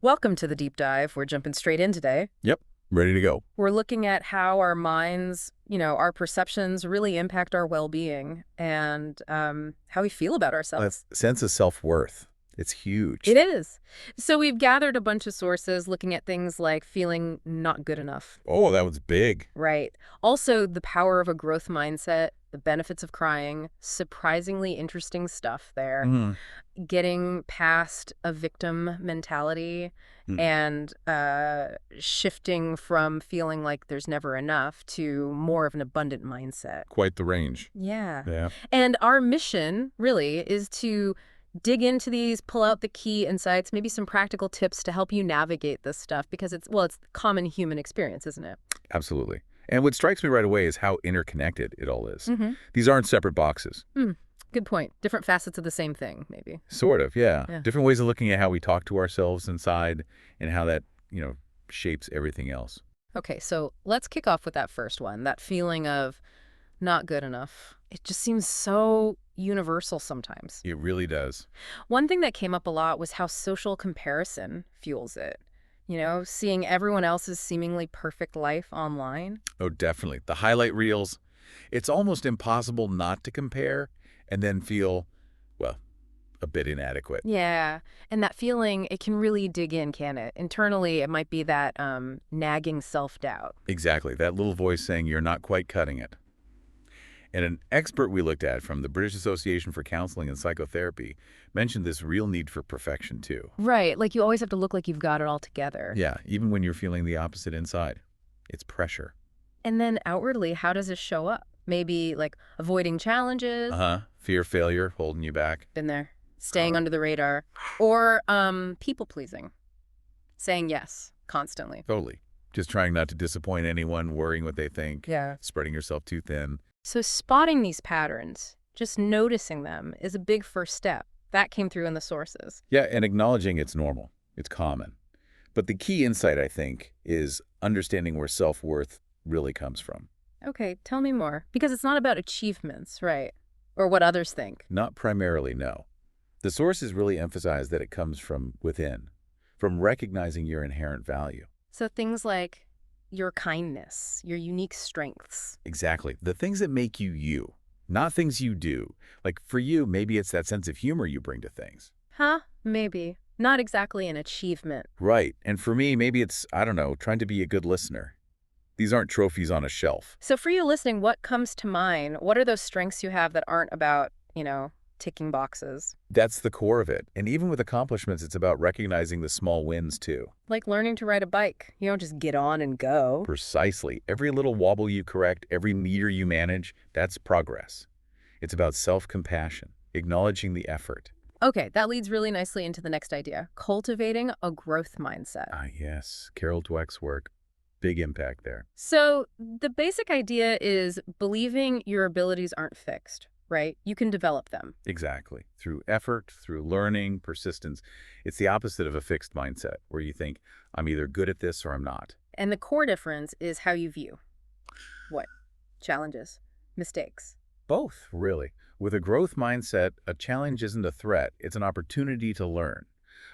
Welcome to the deep dive. We're jumping straight in today. Yep, ready to go. We're looking at how our minds, our perceptions really impact our well-being and how we feel about That ourselves. sense of self-worth, it's huge. It is. So we've gathered a bunch of sources looking at things like feeling not good enough, Oh, that was big. right? Also, the power of a growth mindset, the benefits of crying, surprisingly interesting stuff there. Mm. Getting past a victim mentality Mm. and shifting from feeling like there's never enough to more of an abundant mindset. Quite the range. Yeah. Yeah. And our mission really is to dig into these, pull out the key insights, maybe some practical tips to help you navigate this stuff because it's common human experience, isn't it? Absolutely. And what strikes me right away is how interconnected it all is. Mm-hmm. These aren't separate boxes. Good point. Different facets of the same thing, maybe. Sort of, yeah. Yeah. Different ways of looking at how we talk to ourselves inside and how that, shapes everything else. Okay, so let's kick off with that first one, that feeling of not good enough. It just seems so universal sometimes. It really does. One thing that came up a lot was how social comparison fuels it. Seeing everyone else's seemingly perfect life online. Oh, definitely. The highlight reels, it's almost impossible not to compare and then feel, well, a bit inadequate. Yeah, and that feeling, it can really dig in, can it? Internally, it might be that nagging self-doubt. Exactly. That little voice saying you're not quite cutting it. And an expert we looked at from the British Association for Counseling and Psychotherapy mentioned this real need for perfection, too. Right, like you always have to look like you've got it all together. Yeah, even when you're feeling the opposite inside. It's pressure. And then outwardly, how does it show up? Maybe like avoiding challenges. Uh-huh. Fear, failure, holding you back. Been there. Staying under the radar. Or people pleasing. Saying yes constantly. Totally. Just trying not to disappoint anyone, worrying what they think. Yeah. Spreading yourself too thin. So spotting these patterns, just noticing them, is a big first step. That came through in the sources. Yeah, and acknowledging it's normal. It's common. But the key insight, I think, is understanding where self-worth really comes from. Okay, tell me more. Because it's not about achievements, right? Or what others think. Not primarily, no. The sources really emphasize that it comes from within, from recognizing your inherent value. So things like your kindness, your unique strengths. Exactly. The things that make you you, not things you do. Like for you, maybe it's that sense of humor you bring to things. Huh? Maybe. Not exactly an achievement. Right. And for me, maybe it's, I don't know, trying to be a good listener. These aren't trophies on a shelf. So for you listening, what comes to mind? What are those strengths you have that aren't about, ticking boxes? That's the core of it. And even with accomplishments, it's about recognizing the small wins, too. Like learning to ride a bike. You don't just get on and go. Precisely. Every little wobble you correct, every meter you manage, that's progress. It's about self-compassion, acknowledging the effort. Okay, that leads really nicely into the next idea, cultivating a growth mindset. Ah, yes. Carol Dweck's work. Big impact there. So the basic idea is believing your abilities aren't fixed, right? You can develop them. Exactly. Through effort, through learning, persistence. It's the opposite of a fixed mindset, where you think, I'm either good at this or I'm not. And the core difference is how you view what? Challenges, mistakes. Both, really. With a growth mindset, a challenge isn't a threat. It's an opportunity to learn.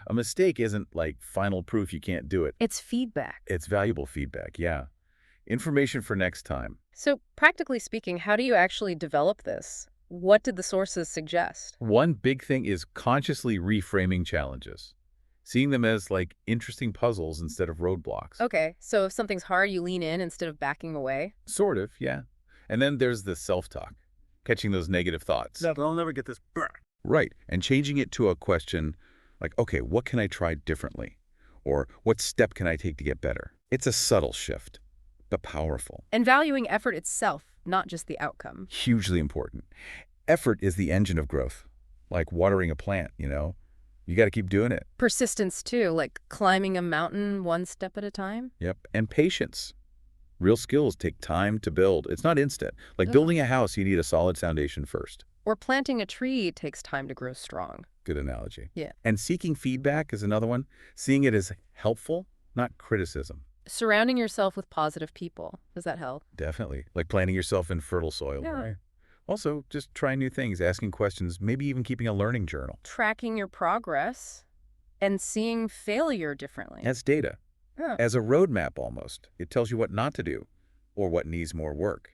A mistake isn't like final proof you can't do it. It's feedback. It's valuable feedback, yeah. Information for next time. So practically speaking, how do you actually develop this? What did the sources suggest? One big thing is consciously reframing challenges. Seeing them as like interesting puzzles instead of roadblocks. Okay, so if something's hard, you lean in instead of backing away? Sort of, yeah. And then there's the self-talk, catching those negative thoughts. I'll never get this. Right, and changing it to a question like, okay, what can I try differently? Or what step can I take to get better? It's a subtle shift, but powerful. And valuing effort itself, not just the outcome. Hugely important. Effort is the engine of growth, like watering a plant, You got to keep doing it. Persistence too, like climbing a mountain one step at a time. Yep, and patience. Real skills take time to build. It's not instant. Like Ugh. building a house, you need a solid foundation first. Or planting a tree takes time to grow strong. Good analogy. Yeah. And seeking feedback is another one. Seeing it as helpful, not criticism. Surrounding yourself with positive people. Does that help? Definitely. Like planting yourself in fertile soil. Yeah. Right? Also, just trying new things, asking questions, maybe even keeping a learning journal. Tracking your progress. And seeing failure differently. As data, Huh. as a roadmap almost. It tells you what not to do or what needs more work.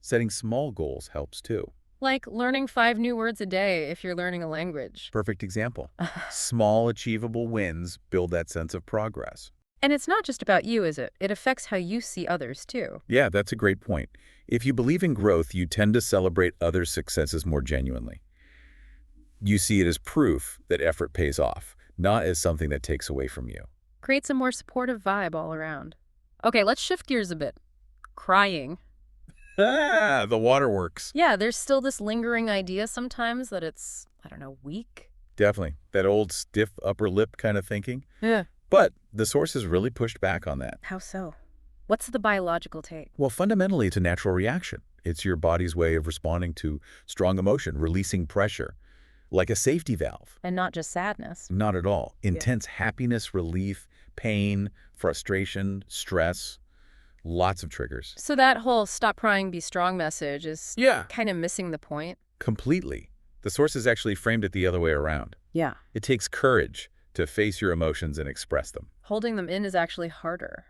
Setting small goals helps too. Like learning 5 new words a day if you're learning a language. Perfect example. Small, achievable wins build that sense of progress. And it's not just about you, is it? It affects how you see others, too. Yeah, that's a great point. If you believe in growth, you tend to celebrate others' successes more genuinely. You see it as proof that effort pays off, not as something that takes away from you. Creates a more supportive vibe all around. Okay, let's shift gears a bit. Crying. Ah, the waterworks. Yeah, there's still this lingering idea sometimes that it's, I don't know, weak. Definitely. That old stiff upper lip kind of thinking. Yeah. But the sources really pushed back on that. How so? What's the biological take? Well, fundamentally, it's a natural reaction. It's your body's way of responding to strong emotion, releasing pressure, like a safety valve. And not just sadness. Not at all. Intense happiness, relief, pain, frustration, stress, lots of triggers. So that whole stop crying, be strong message is Yeah. kind of missing the point. Completely. The sources actually framed it the other way around. Yeah. It takes courage to face your emotions and express them. Holding them in is actually harder.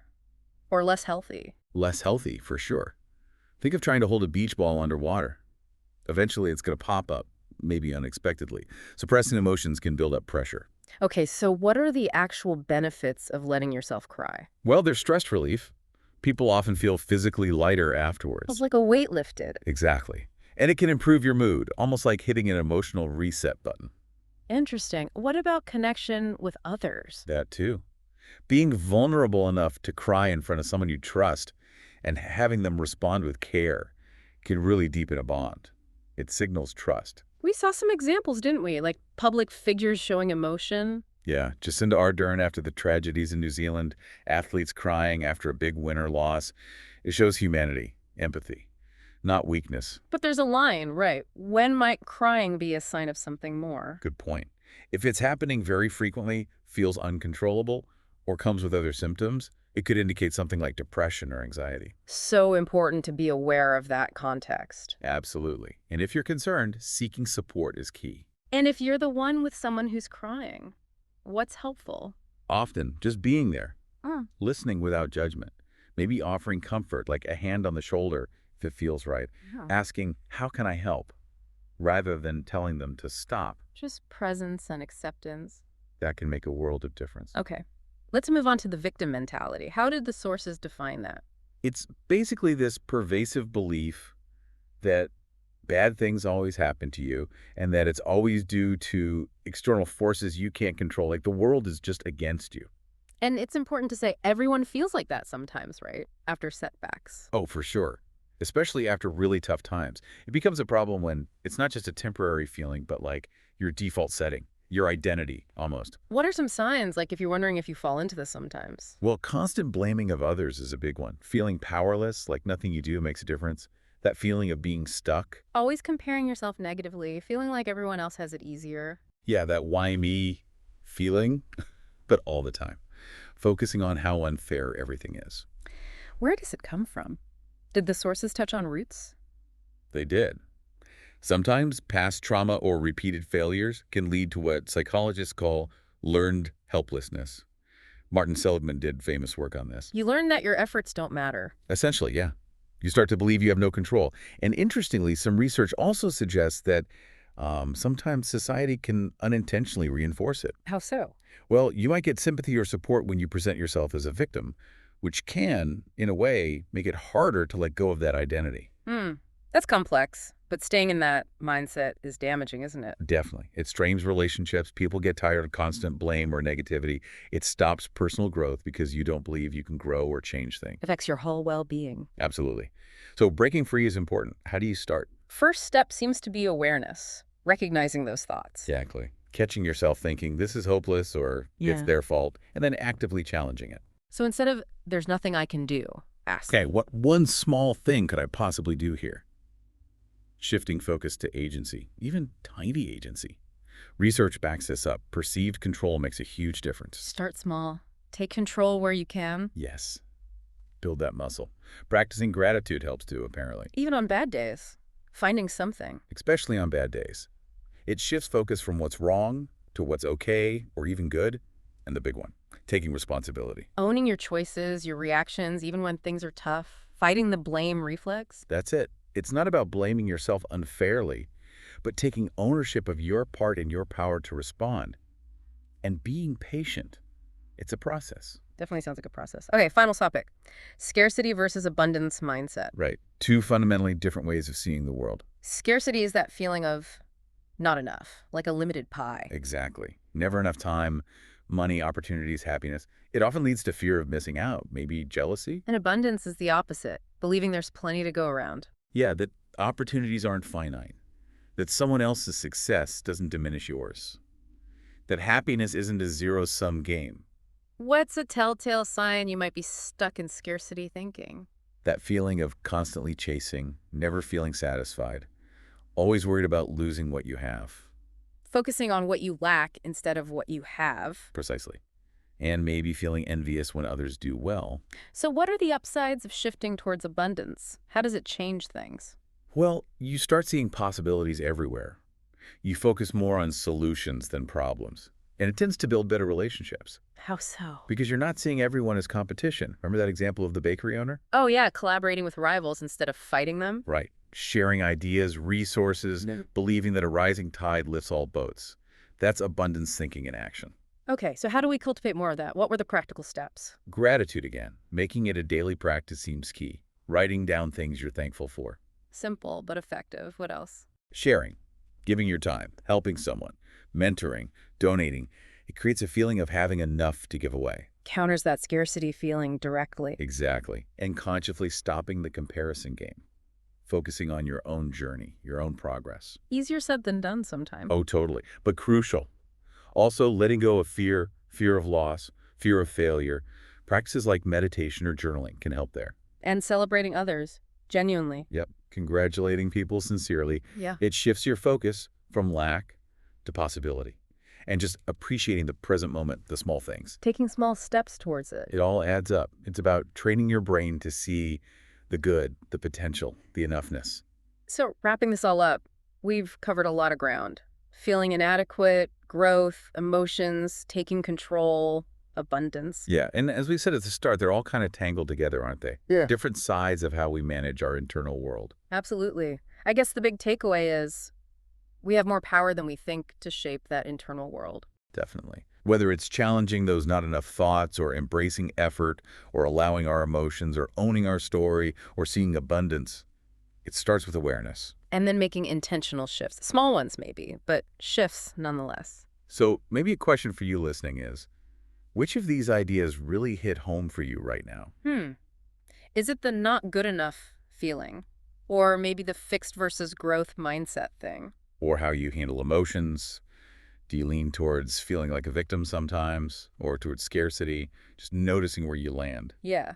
Or less healthy. Less healthy, for sure. Think of trying to hold a beach ball underwater. Eventually, it's going to pop up, maybe unexpectedly. Suppressing emotions can build up pressure. Okay, so what are the actual benefits of letting yourself cry? Well, there's stress relief. People often feel physically lighter afterwards. It's like a weight lifted. Exactly. And it can improve your mood, almost like hitting an emotional reset button. Interesting. What about connection with others? That too. Being vulnerable enough to cry in front of someone you trust and having them respond with care can really deepen a bond. It signals trust. We saw some examples, didn't we? Like public figures showing emotion. Yeah, Jacinda Ardern after the tragedies in New Zealand, athletes crying after a big winner loss. It shows humanity, empathy, not weakness. But there's a line, right? When might crying be a sign of something more? Good point. If it's happening very frequently, feels uncontrollable, or comes with other symptoms, it could indicate something like depression or anxiety. So important to be aware of that context. Absolutely. And if you're concerned, seeking support is key. And if you're the one with someone who's crying, what's helpful? Often, just being there, Mm. listening without judgment, maybe offering comfort like a hand on the shoulder if it feels right, Yeah. asking, how can I help, rather than telling them to stop. Just presence and acceptance. That can make a world of difference. Okay. Let's move on to the victim mentality. How did the sources define that? It's basically this pervasive belief that bad things always happen to you and that it's always due to external forces you can't control. Like the world is just against you. And it's important to say everyone feels like that sometimes, right? After setbacks. Oh, for sure. Especially after really tough times. It becomes a problem when it's not just a temporary feeling, but like your default setting, your identity almost. What are some signs, like if you're wondering if you fall into this sometimes? Well, constant blaming of others is a big one. Feeling powerless, like nothing you do makes a difference. That feeling of being stuck. Always comparing yourself negatively, feeling like everyone else has it easier. Yeah, that why me feeling, but all the time. Focusing on how unfair everything is. Where does it come from? Did the sources touch on roots? They did. Sometimes past trauma or repeated failures can lead to what psychologists call learned helplessness. Martin Seligman did famous work on this. You learn that your efforts don't matter. Essentially, yeah. You start to believe you have no control. And interestingly, some research also suggests that sometimes society can unintentionally reinforce it. How so? Well, you might get sympathy or support when you present yourself as a victim, which can, in a way, make it harder to let go of that identity. That's complex, but staying in that mindset is damaging, isn't it? Definitely. It strains relationships. People get tired of constant blame or negativity. It stops personal growth because you don't believe you can grow or change things. Affects your whole well-being. Absolutely. So breaking free is important. How do you start? First step seems to be awareness, recognizing those thoughts. Exactly. Catching yourself thinking, this is hopeless or it's their fault, and then actively challenging it. So instead of, there's nothing I can do, ask. Okay, what one small thing could I possibly do here? Shifting focus to agency, even tiny agency. Research backs this up. Perceived control makes a huge difference. Start small. Take control where you can. Yes. Build that muscle. Practicing gratitude helps too, apparently. Even on bad days. Finding something. Especially on bad days. It shifts focus from what's wrong to what's okay or even good. And the big one, taking responsibility. Owning your choices, your reactions, even when things are tough. Fighting the blame reflex. That's it. It's not about blaming yourself unfairly, but taking ownership of your part and your power to respond. And being patient. It's a process. Definitely sounds like a process. Okay, final topic. Scarcity versus abundance mindset. Right. Two fundamentally different ways of seeing the world. Scarcity is that feeling of not enough, like a limited pie. Exactly. Never enough time, money, opportunities, happiness. It often leads to fear of missing out, maybe jealousy. And abundance is the opposite, believing there's plenty to go around. Yeah, that opportunities aren't finite. That someone else's success doesn't diminish yours. That happiness isn't a zero-sum game. What's a telltale sign you might be stuck in scarcity thinking? That feeling of constantly chasing, never feeling satisfied, always worried about losing what you have. Focusing on what you lack instead of what you have. Precisely. And maybe feeling envious when others do well. So what are the upsides of shifting towards abundance? How does it change things? Well, you start seeing possibilities everywhere. You focus more on solutions than problems. And it tends to build better relationships. How so? Because you're not seeing everyone as competition. Remember that example of the bakery owner? Oh yeah, collaborating with rivals instead of fighting them. Right. Sharing ideas, resources, believing that a rising tide lifts all boats. That's abundance thinking in action. Okay, so how do we cultivate more of that? What were the practical steps? Gratitude again. Making it a daily practice seems key. Writing down things you're thankful for. Simple but effective. What else? Sharing. Giving your time. Helping someone. Mentoring. Donating. It creates a feeling of having enough to give away. Counters that scarcity feeling directly. Exactly. And consciously stopping the comparison game. Focusing on your own journey, your own progress. Easier said than done sometimes. Oh, totally. But crucial. Also, letting go of fear, fear of loss, fear of failure. Practices like meditation or journaling can help there. And celebrating others, genuinely. Yep. Congratulating people sincerely. Yeah. It shifts your focus from lack to possibility. And just appreciating the present moment, the small things. Taking small steps towards it. It all adds up. It's about training your brain to see the good, the potential, the enoughness. So wrapping this all up, we've covered a lot of ground. Feeling inadequate, growth, emotions, taking control, abundance. Yeah, and as we said at the start, they're all kind of tangled together, aren't they? Yeah. Different sides of how we manage our internal world. Absolutely. I guess the big takeaway is we have more power than we think to shape that internal world. Definitely. Whether it's challenging those not enough thoughts or embracing effort or allowing our emotions or owning our story or seeing abundance, it starts with awareness. And then making intentional shifts. Small ones maybe, but shifts nonetheless. So maybe a question for you listening is, which of these ideas really hit home for you right now? Is it the not good enough feeling? Or maybe the fixed versus growth mindset thing? Or how you handle emotions? Do you lean towards feeling like a victim sometimes or towards scarcity? Just noticing where you land. Yeah.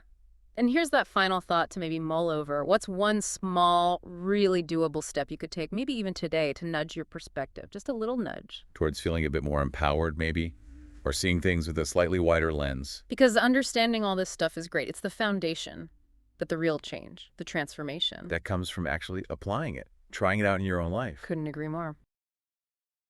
And here's that final thought to maybe mull over. What's one small, really doable step you could take, maybe even today, to nudge your perspective? Just a little nudge. Towards feeling a bit more empowered, maybe? Or seeing things with a slightly wider lens. Because understanding all this stuff is great. It's the foundation, but the real change, the transformation. That comes from actually applying it, trying it out in your own life. Couldn't agree more.